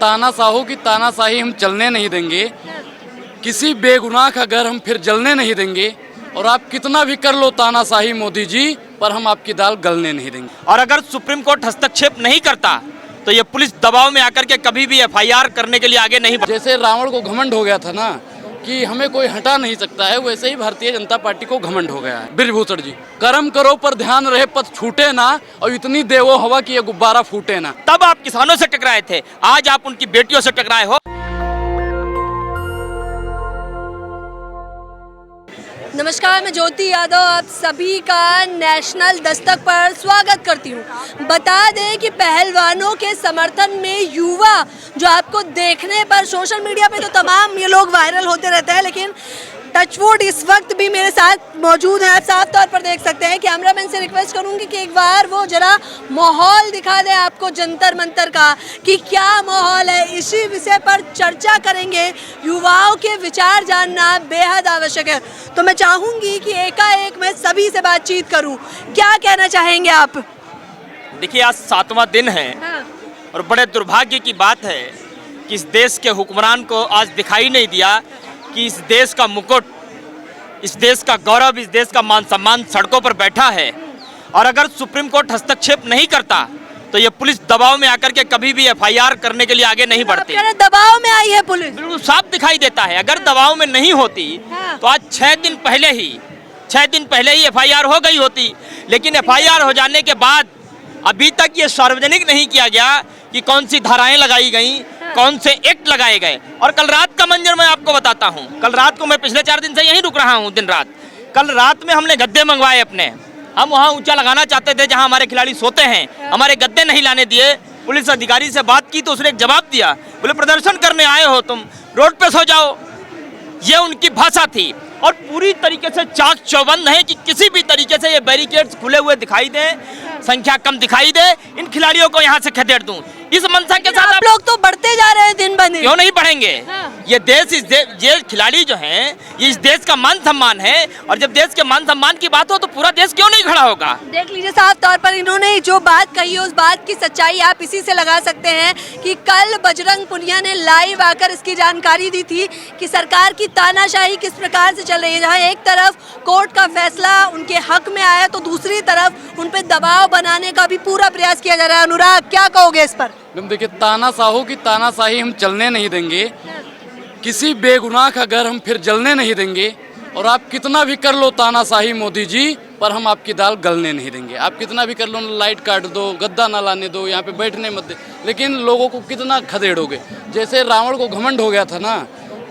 तानाशाहों की तानाशाही हम चलने नहीं देंगे, किसी बेगुनाह का घर हम फिर जलने नहीं देंगे, और आप कितना भी कर लो तानाशाही मोदी जी, पर हम आपकी दाल गलने नहीं देंगे। और अगर सुप्रीम कोर्ट हस्तक्षेप नहीं करता तो ये पुलिस दबाव में आकर के कभी भी एफआईआर करने के लिए आगे नहीं बढ़। जैसे रावण को घमंड हो गया था ना कि हमें कोई हटा नहीं सकता है, वैसे ही भारतीय जनता पार्टी को घमंड हो गया है। बृजभूषण जी, कर्म करो पर ध्यान रहे पथ छूटे ना, और इतनी देवो हवा की ये गुब्बारा फूटे ना। तब आप किसानों से टकराए थे, आज आप उनकी बेटियों से टकराए हो। नमस्कार, मैं ज्योति यादव आप सभी का नेशनल दस्तक पर स्वागत करती हूँ। बता दें कि पहलवानों के समर्थन में युवा जो आपको देखने पर सोशल मीडिया पे तो तमाम ये लोग वायरल होते रहते हैं, लेकिन टचवुड इस वक्त भी मेरे साथ मौजूद हैं। आप साफ तौर पर देख सकते हैं। कैमरामैन से रिक्वेस्ट करूंगी कि एक बार वो जरा माहौल दिखा दें आपको जंतर मंतर का, कि क्या माहौल है। इसी विषय पर चर्चा करेंगे। युवाओं के विचार जानना बेहद आवश्यक है, तो मैं चाहूंगी कि एकाएक मैं सभी से बातचीत करूं। क्या कहना चाहेंगे आप? देखिए, आज 7वां दिन है। हाँ। और बड़े दुर्भाग्य की बात है कि इस देश के हुक्मरान को आज दिखाई नहीं दिया कि इस देश का मुकुट, इस देश का गौरव, इस देश का मान सम्मान सड़कों पर बैठा है। और अगर सुप्रीम कोर्ट हस्तक्षेप नहीं करता तो ये पुलिस दबाव में आकर के कभी भी एफआईआर करने के लिए आगे नहीं बढ़ती। दबाव में आई है पुलिस, बिल्कुल साफ दिखाई देता है। अगर दबाव में नहीं होती तो आज 6 दिन पहले ही एफआईआर हो गई होती। लेकिन एफआईआर हो जाने के बाद अभी तक ये सार्वजनिक नहीं किया गया कि कौन सी धाराएं लगाई गई, कौन से एक्ट लगाए गए। और कल रात का मंजर मैं आपको बताता हूं। कल रात को, मैं पिछले 4 दिन से यहीं रुक रहा हूं दिन रात। कल रात में हमने गद्दे मंगवाए अपने। हम वहां ऊंचा लगाना चाहते थे जहां हमारे खिलाड़ी सोते हैं, हमारे गद्दे नहीं लाने दिए। पुलिस अधिकारी से बात की तो उसने एक जवाब दिया, बोले प्रदर्शन करने आए हो तुम, रोड पे सो जाओ। ये उनकी भाषा थी। और पूरी तरीके से चाक चौबंद है कि किसी भी तरीके से ये बैरिकेड्स खुले हुए दिखाई दे, संख्या कम दिखाई दे, इन खिलाड़ियों को यहाँ से खदेड़ दूं। इस मनसा के साथ आप लोग तो बढ़ते जा रहे हैं दिन ब दिन। क्यों नहीं बढ़ेंगे? हाँ। ये खिलाड़ी जो हैं, ये इस देश का मान सम्मान है। और जब देश के मान सम्मान की बात हो तो पूरा देश क्यों नहीं खड़ा होगा? देख लीजिए, साफ तौर पर इन्होंने जो बात कही है उस बात की सच्चाई आप इसी से लगा सकते हैं कि कल बजरंग पुनिया ने लाइव आकर इसकी जानकारी दी थी कि सरकार की तानाशाही किस प्रकार से चल रही है। जहाँ एक तरफ कोर्ट का फैसला उनके हक में आया तो दूसरी तरफ उन पे दबाव बनाने का भी पूरा प्रयास किया जा रहा है। अनुराग, क्या कहोगे इस पर? देखिए, तानाशाहों की तानाशाही हम चलने नहीं देंगे, किसी बेगुनाह का घर हम फिर जलने नहीं देंगे, और आप कितना भी कर लो तानाशाही मोदी जी, पर हम आपकी दाल गलने नहीं देंगे। आप कितना भी कर लो, लाइट काट दो, गद्दा ना लाने दो, यहाँ पे बैठने मत दे, लेकिन लोगों को कितना खदेड़ोगे। जैसे रावण को घमंड हो गया था ना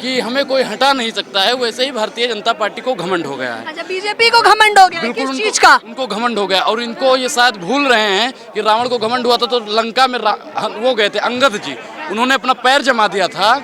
कि हमें कोई हटा नहीं सकता है, वैसे ही भारतीय जनता पार्टी को घमंड हो गया है। अच्छा, बीजेपी को घमंड हो गया? किस चीज का? उनको घमंड हो गया। और इनको ये शायद भूल रहे हैं कि रावण को घमंड हुआ था तो लंका में वो गए थे अंगद जी, उन्होंने अपना पैर जमा दिया था।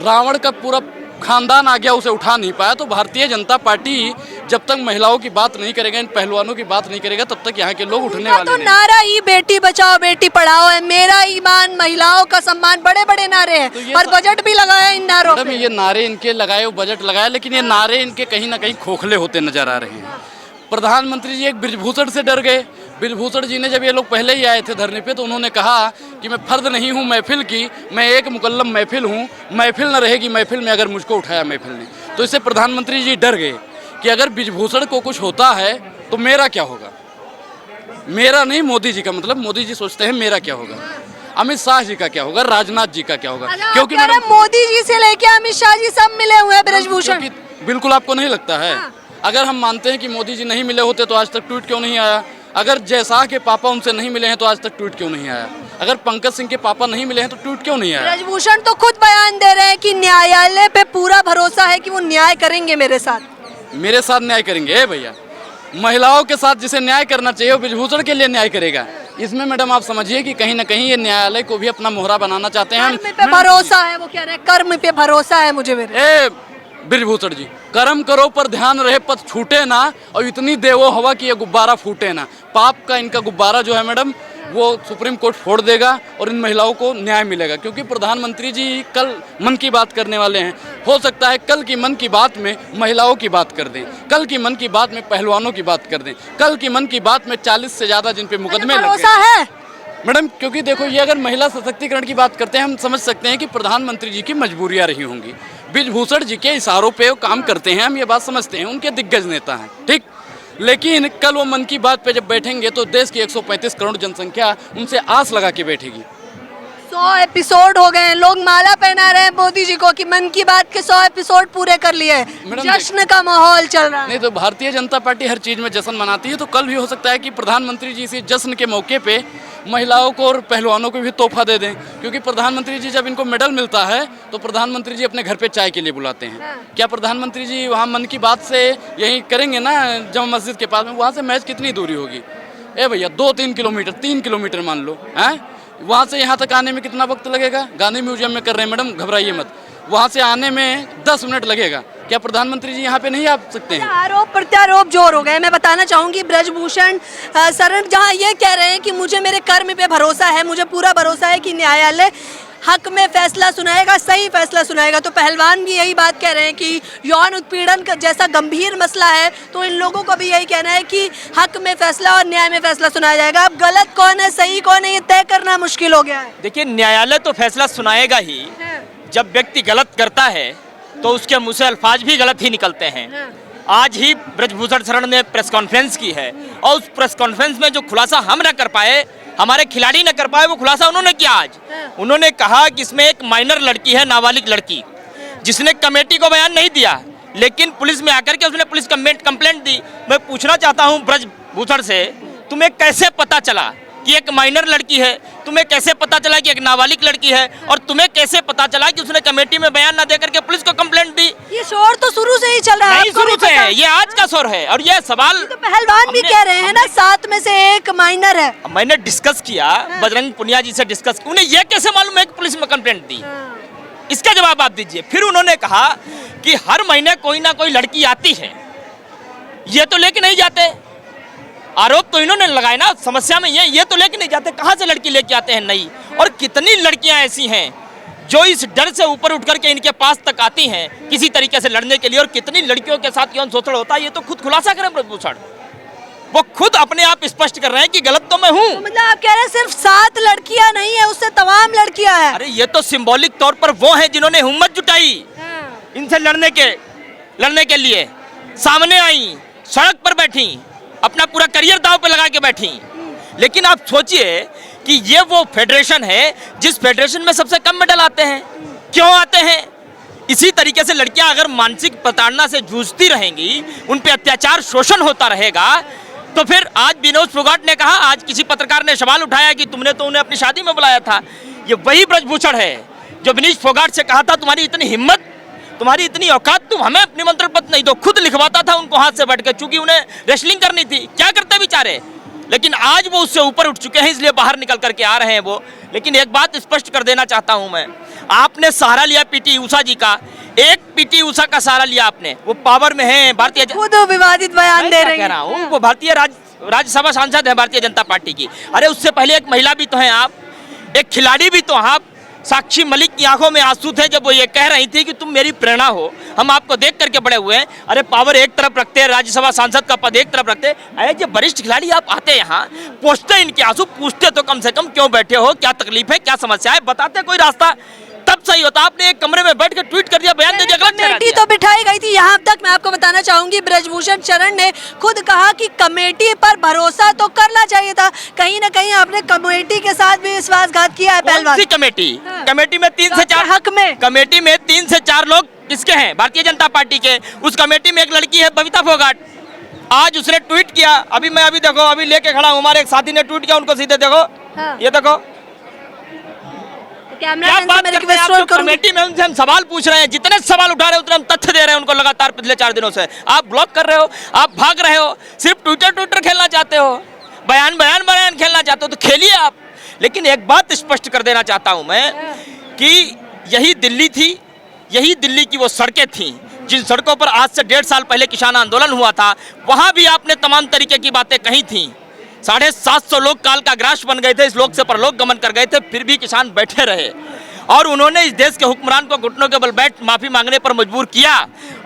रावण का पूरा खानदान आ गया, उसे उठा नहीं पाया। तो भारतीय जनता पार्टी जब तक महिलाओं की बात नहीं करेगा, इन पहलवानों की बात नहीं करेगा, तब तक यहाँ के लोग उठने वाले तो नहीं। नारा ही बेटी बचाओ बेटी पढ़ाओ है, मेरा ईमान, महिलाओं का सम्मान, बड़े बड़े नारे हैं। तो और बजट भी लगाया इन नारों पे। ये नारे इनके लगाए, बजट लगाया, लेकिन ये नारे इनके कहीं ना कहीं खोखले होते नजर आ रहे हैं। प्रधानमंत्री जी एक बृजभूषण से डर गए। बृजभूषण जी ने, जब ये लोग पहले ही आए थे धरने पे, तो उन्होंने कहा कि मैं फर्द नहीं हूँ महफिल की, मैं एक मुकल्लम महफिल हूँ, महफिल न रहेगी महफिल में अगर मुझको उठाया महफिल ने। तो इससे प्रधानमंत्री जी डर गए कि अगर बृजभूषण को कुछ होता है तो मेरा क्या होगा। मेरा नहीं, मोदी जी का, मतलब मोदी जी सोचते हैं मेरा क्या होगा, अमित शाह जी का क्या होगा, राजनाथ जी का क्या होगा। क्योंकि मोदी जी से लेके अमित शाह जी सब मिले हुए हैं बृजभूषण। बिल्कुल, आपको नहीं लगता है? अगर हम मानते हैं कि मोदी जी नहीं मिले होते तो आज तक ट्वीट क्यों नहीं आया? अगर जयशाह के पापा उनसे नहीं मिले हैं तो आज तक ट्वीट क्यों नहीं आया? अगर पंकज सिंह के पापा नहीं मिले हैं तो ट्वीट क्यों नहीं आया? बृजभूषण तो खुद बयान दे रहे हैं कि न्यायालय पे पूरा भरोसा है कि वो न्याय करेंगे मेरे साथ न्याय करेंगे। भैया, महिलाओं के साथ जिसे न्याय करना चाहिए वो बृजभूषण के लिए न्याय करेगा। इसमें मैडम आप समझिए कि कहीं ना कहीं ये न्यायालय को भी अपना मोहरा बनाना चाहते हैं। कर्म पे भरोसा है, वो कह रहे हैं कर्म पे भरोसा है मुझे मेरे। बृजभूषण जी, कर्म करो पर ध्यान रहे पथ छूटे ना, और इतनी देवो हवा की ये गुब्बारा फूटे ना। पाप का इनका गुब्बारा जो है मैडम, वो सुप्रीम कोर्ट फोड़ देगा और इन महिलाओं को न्याय मिलेगा। क्योंकि प्रधानमंत्री जी कल मन की बात करने वाले हैं। हो सकता है कल की मन की बात में महिलाओं की बात कर दें, कल की मन की बात में पहलवानों की बात कर दें, कल की मन की बात में 40 से ज़्यादा जिन पे मुकदमे लगे। भरोसा है? मैडम क्योंकि देखो ये अगर महिला सशक्तिकरण की बात करते हैं हम समझ सकते हैं कि प्रधानमंत्री जी की मजबूरियां रही होंगी। ब्रिजभूषण जी के इशारों पे वो काम करते हैं, हम ये बात समझते हैं, उनके दिग्गज नेता हैं, ठीक। लेकिन कल वो मन की बात पे जब बैठेंगे तो देश की 135 करोड़ जनसंख्या उनसे आस लगा के बैठेगी। 100 एपिसोड हो गए हैं, लोग माला पहना रहे हैं मोदी जी को कि मन की बात के 100 एपिसोड पूरे कर लिए हैं, मैडम, जश्न का माहौल चल रहा है। नहीं तो भारतीय जनता पार्टी हर चीज़ में जश्न मनाती है, तो कल भी हो सकता है कि प्रधानमंत्री जी इसी जश्न के मौके पे महिलाओं को और पहलवानों को भी तोहफा दे दें, क्योंकि प्रधानमंत्री जी जब इनको मेडल मिलता है तो प्रधानमंत्री जी अपने घर पे चाय के लिए बुलाते हैं। हाँ। क्या प्रधानमंत्री जी वहाँ मन की बात से यही करेंगे ना, जमा मस्जिद के पास में, वहाँ से मैच कितनी दूरी होगी? ए भैया 2-3 किलोमीटर, 3 किलोमीटर मान लो, हैं? वहाँ से यहाँ तक आने में कितना वक्त लगेगा? गांधी म्यूजियम में कर रहे हैं मैडम, घबराइए मत, वहाँ से आने में 10 मिनट लगेगा। क्या प्रधानमंत्री जी यहाँ पे नहीं आ सकते हैं? आरोप प्रत्यारोप जोर हो गए। मैं बताना चाहूंगी ब्रजभूषण शरण जहाँ ये कह रहे हैं कि मुझे मेरे कर्म पे भरोसा है, मुझे पूरा भरोसा है कि न्यायालय हक में फैसला सुनाएगा, सही फैसला सुनाएगा। तो पहलवान भी यही बात कह रहे हैं कि यौन उत्पीड़न का जैसा गंभीर मसला है तो इन लोगों को भी यही कहना है कि हक में फैसला और न्याय में फैसला सुनाया जाएगा। अब गलत कौन है सही कौन है ये तय करना मुश्किल हो गया है। देखिए न्यायालय तो फैसला सुनाएगा ही, जब व्यक्ति गलत करता है तो उसके मुंह से अल्फाज भी गलत ही निकलते हैं। आज ही ब्रजभूषण शरण ने प्रेस कॉन्फ्रेंस की है और उस प्रेस कॉन्फ्रेंस में जो खुलासा हम न कर पाए, हमारे खिलाड़ी न कर पाए, वो खुलासा उन्होंने किया आज। उन्होंने कहा कि इसमें एक माइनर लड़की है, नाबालिग लड़की, जिसने कमेटी को बयान नहीं दिया, लेकिन पुलिस में आकर के उसने पुलिस कंप्लेंट दी। मैं पूछना चाहता हूं ब्रजभूषण से, तुम्हें कैसे पता चला कि एक माइनर लड़की है? तुम्हें कैसे पता चला कि एक नाबालिग लड़की है? और तुम्हें कैसे पता चला कि उसने कमेटी में बयान न देकर के पुलिस को कंप्लेंट दी? ये शोर तो शुरू से ही चल रहा है। नहीं शुरू से है, ये आज का शोर है। और ये सवाल तो पहलवान भी कह रहे हैं ना 7 में से एक माइनर है। मैंने डिस्कस किया, बजरंग पुनिया जी से डिस्कस, उन्हें यह कैसे मालूम है कि पुलिस में कंप्लेंट दी? इसका जवाब आप दीजिए। फिर उन्होंने कहा कि हर महीने कोई ना कोई लड़की आती है, ये तो लेके नहीं जाते। आरोप तो इन्होंने लगाए ना, समस्या में ये तो लेके नहीं जाते। कहाँ से लड़की लेके आते हैं? नहीं। और कितनी लड़कियां ऐसी हैं जो इस डर से ऊपर उठ करके इनके पास तक आती हैं किसी तरीके से लड़ने के लिए, और कितनी लड़कियों के साथ यौन शोषण होता है, ये तो खुद खुलासा करें ब्रजभूषण। वो खुद अपने आप स्पष्ट कर रहे हैं कि गलत तो मैं हूँ। तो मतलब आप कह रहे हैं सिर्फ 7 लड़कियां नहीं है, उससे तमाम लड़कियां हैं। अरे ये तो सिंबॉलिक तौर पर वो हैं जिन्होंने हिम्मत जुटाई इनसे लड़ने के लिए, सामने आई, सड़क पर बैठी, अपना पूरा करियर दांव पे लगा के बैठी। लेकिन आप सोचिए कि ये वो फेडरेशन है जिस फेडरेशन में सबसे कम मेडल आते हैं। क्यों आते हैं? इसी तरीके से लड़कियां अगर मानसिक प्रताड़ना से जूझती रहेंगी, उन पे अत्याचार शोषण होता रहेगा, तो फिर आज विनोद फोगाट ने कहा, आज किसी पत्रकार ने सवाल उठाया कि तुमने तो उन्हें अपनी शादी में बुलाया था। ये वही ब्रजभूषण है जो विनीश फोगाट से कहा था तुम्हारी इतनी हिम्मत, तुम्हारी इतनी औकात, तुम हमें अपनी निमंत्रण पत्र नहीं दो। खुद लिखवाता था उनको हाथ से बैठकर, चूंकि उन्हें रेसलिंग करनी थी। क्या करते बेचारे? लेकिन आज वो उससे ऊपर उठ चुके हैं, इसलिए बाहर निकल करके आ रहे हैं वो। लेकिन एक बात स्पष्ट कर देना चाहता हूं मैं, आपने सहारा लिया पीटी उषा जी का, एक पीटी उषा का सहारा लिया आपने, वो पावर में है भारतीय, खुद विवादित बयान दे रही कह रहा हूँ, वो भारतीय राज्यसभा सांसद है भारतीय जनता पार्टी की। अरे उससे पहले एक महिला भी तो हैं आप, एक खिलाड़ी भी तो आप। साक्षी मलिक की आंखों में आंसू थे जब वो ये कह रही थी कि तुम मेरी प्रेरणा हो, हम आपको देख करके बड़े हुए हैं। अरे पावर एक तरफ रखते हैं, राज्यसभा सांसद का पद एक तरफ रखते हैं, जो वरिष्ठ खिलाड़ी आप आते यहाँ, पोछते इनके आंसू, पूछते तो कम से कम क्यों बैठे हो, क्या तकलीफ है, क्या समस्या है, बताते कोई रास्ता, तब सही होता। आपने एक कमरे में बैठ कर ट्वीट कर दिया, बयान दे दिया, गलत कमेटी तो बिठाई गई थी। यहाँ तक मैं आपको बताना चाहूंगी ब्रजभूषण शरण ने खुद कहा कि कमेटी पर भरोसा तो करना चाहिए था। कहीं ना कहीं आपने कमेटी के साथ भी विश्वासघात किया है पहलवान। कौन सी कमेटी? कमेटी में 3 से 4 हक में, कमेटी में 3 से 4 लोग किसके हैं? भारतीय जनता पार्टी के। उस कमेटी में एक लड़की है बबीता फोगाट, आज उसने ट्वीट किया, अभी देखो, अभी लेके खड़ा हूँ, हमारे एक साथी ने ट्वीट किया, उनको सीधे देखो, ये देखो क्या बात करते हैं आप। जो कमेटी में उनसे हम सवाल पूछ रहे हैं, जितने सवाल उठा रहे हैं उतने हम तथ्य दे रहे हैं उनको लगातार पिछले 4 दिनों से। आप ब्लॉक कर रहे हो, आप भाग रहे हो, सिर्फ ट्विटर खेलना चाहते हो, बयान खेलना चाहते हो, तो खेलिए आप। लेकिन एक बात स्पष्ट कर देना चाहता हूं मैं कि यही दिल्ली थी, यही दिल्ली की वो सड़कें थी जिन सड़कों पर आज से 1.5 साल पहले किसान आंदोलन हुआ था। वहां भी आपने तमाम तरीके की बातें कही थी। 750 लोग काल का ग्रास बन गए थे, इस लोक से परलोक गमन कर गए थे, फिर भी किसान बैठे रहे और उन्होंने इस देश के हुक्मरान को घुटनों के बल बैठ माफी मांगने पर मजबूर किया।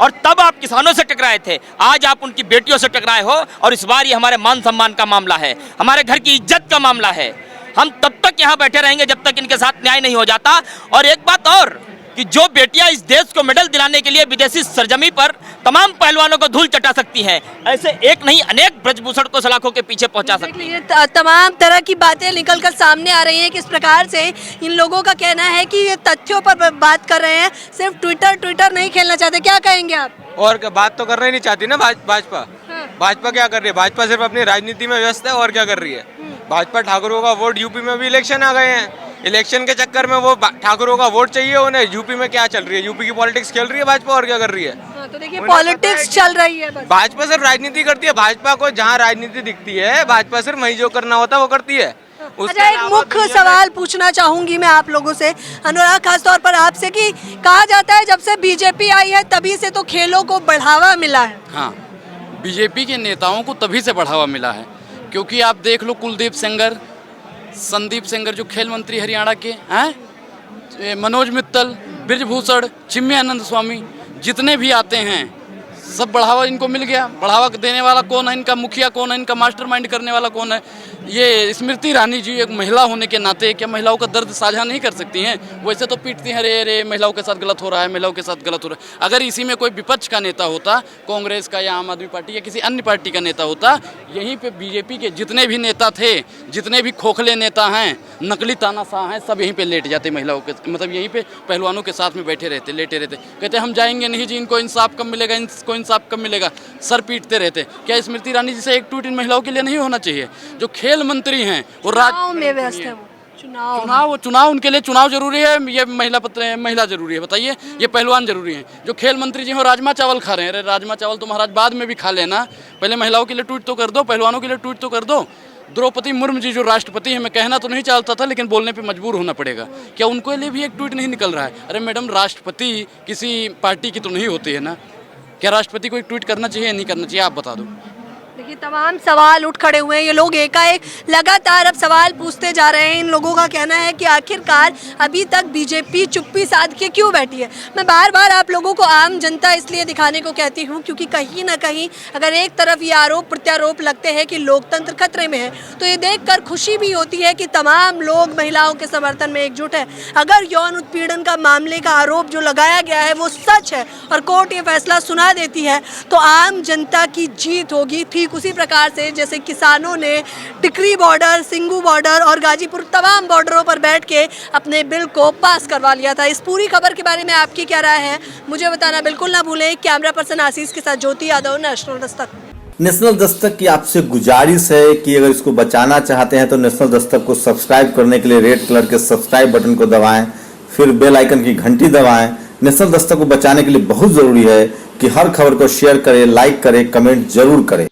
और तब आप किसानों से टकराए थे, आज आप उनकी बेटियों से टकराए हो। और इस बार ये हमारे मान सम्मान का मामला है, हमारे घर की इज्जत का मामला है, हम तब तक यहाँ बैठे रहेंगे जब तक इनके साथ न्याय नहीं हो जाता। और एक बात और कि जो बेटियां इस देश को मेडल दिलाने के लिए विदेशी सरजमी पर तमाम पहलवानों को धूल चटा सकती हैं, ऐसे एक नहीं अनेक ब्रजभूषण को सलाखों के पीछे पहुंचा सकती हैं। ये तमाम तरह की बातें निकल कर सामने आ रही हैं। किस प्रकार से इन लोगों का कहना है कि ये तथ्यों पर बात कर रहे हैं, सिर्फ ट्विटर नहीं खेलना चाहते। क्या कहेंगे आप? और क्या, बात तो करना ही नहीं चाहती ना भाजपा। भाजपा क्या कर रही है? भाजपा सिर्फ अपनी राजनीति में व्यस्त है। और क्या कर रही है भाजपा? ठाकुरों का वोट, यूपी में भी इलेक्शन आ गए हैं, इलेक्शन के चक्कर में वो ठाकुरों का वोट चाहिए उन्हें। यूपी में क्या चल रही है? यूपी की पॉलिटिक्स खेल रही है भाजपा। और क्या कर रही है? तो देखिए पॉलिटिक्स चल रही है बस। भाजपा सिर्फ राजनीति करती है। भाजपा को जहाँ राजनीति दिखती है, भाजपा सिर्फ वही जो करना होता है वो करती है। अच्छा, एक मुख्य सवाल पूछना चाहूंगी मैं आप लोगों से, अनुराग, खासतौर पर आपसे, कि कहा जाता है जब से बीजेपी आई है तभी से तो खेलों को बढ़ावा मिला है। हाँ, बीजेपी के नेताओं को तभी से बढ़ावा मिला है, क्योंकि आप देख लो कुलदीप सेंगर, संदीप सेंगर जो खेल मंत्री हरियाणा के हैं, मनोज मित्तल, ब्रिजभूषण, चिन्मयानंद स्वामी, जितने भी आते हैं सब बढ़ावा इनको मिल गया। बढ़ावा देने वाला कौन है? इनका मुखिया कौन है? इनका मास्टरमाइंड करने वाला कौन है? ये स्मृति ईरानी जी एक महिला होने के नाते क्या महिलाओं का दर्द साझा नहीं कर सकती हैं? वैसे तो पीटती हैं, अरे अरे महिलाओं के साथ गलत हो रहा है, महिलाओं के साथ गलत हो रहा है। अगर इसी में कोई विपक्ष का नेता होता, कांग्रेस का या आम आदमी पार्टी या किसी अन्य पार्टी का नेता होता, यहीं पे बीजेपी के जितने भी नेता थे, जितने भी खोखले नेता हैं, नकली तानाशाह हैं, सब यहीं पे लेट जाते महिलाओं के, मतलब यहीं पे पहलवानों के साथ में बैठे रहते, लेटे रहते, कहते हम जाएंगे नहीं जी, इनको इंसाफ कब मिलेगा, इनको इंसाफ कब मिलेगा, सर पीटते रहते। क्या स्मृति ईरानी जी से एक ट्वीट इन महिलाओं के लिए नहीं होना चाहिए? जो खेल मंत्री हैं वो चुनाव में व्यस्त है, चुनाव उनके लिए चुनाव जरूरी है, ये महिला जरूरी है, बताइए, ये पहलवान जरूरी है। जो खेल मंत्री जी हो राजमा चावल खा रहे हैं, अरे राजमा चावल तो महाराज बाद में भी खा लेना, पहले महिलाओं के लिए ट्वीट तो कर दो, पहलवानों के लिए ट्वीट तो कर दो। द्रौपदी मुर्मू जी जो राष्ट्रपति हैं, मैं कहना तो नहीं चाहता था लेकिन बोलने पे मजबूर होना पड़ेगा, क्या उनके लिए भी एक ट्वीट नहीं निकल रहा है? अरे मैडम, राष्ट्रपति किसी पार्टी की तो नहीं होती है ना, क्या राष्ट्रपति को एक ट्वीट करना चाहिए या नहीं करना चाहिए? आप बता दो। देखिए तमाम सवाल उठ खड़े हुए हैं, ये लोग एकाएक लगातार अब सवाल पूछते जा रहे हैं। इन लोगों का कहना है कि आखिरकार अभी तक बीजेपी चुप्पी साध के क्यों बैठी है। मैं बार बार आप लोगों को आम जनता इसलिए दिखाने को कहती हूँ क्योंकि कहीं ना कहीं अगर एक तरफ ये आरोप प्रत्यारोप लगते हैं कि लोकतंत्र खतरे में है, तो ये देखकर खुशी भी होती है कि तमाम लोग महिलाओं के समर्थन में एकजुट है। अगर यौन उत्पीड़न का मामले का आरोप जो लगाया गया है वो सच है और कोर्ट ये फैसला सुना देती है, तो आम जनता की जीत होगी। ठीक उसी प्रकार से जैसे किसानों ने टिकरी बॉर्डर, सिंगू बॉर्डर और गाजीपुर तमाम बॉर्डरों पर बैठ के अपने बिल को पास करवा लिया था। इस पूरी खबर के बारे में आपकी क्या राय है, मुझे बताना बिल्कुल ना भूलें। कैमरा पर्सन आशीष के साथ ज्योति यादव, नेशनल दस्तक। नेशनल दस्तक की आपसे गुजारिश है कि अगर इसको बचाना चाहते हैं तो नेशनल दस्तक को सब्सक्राइब करने के लिए रेड कलर के सब्सक्राइब बटन को दबाएं, फिर बेल आइकन की घंटी दबाएं। नेशनल दस्तक को बचाने के लिए बहुत जरूरी है कि हर खबर को शेयर करें, लाइक करें, कमेंट जरूर करें।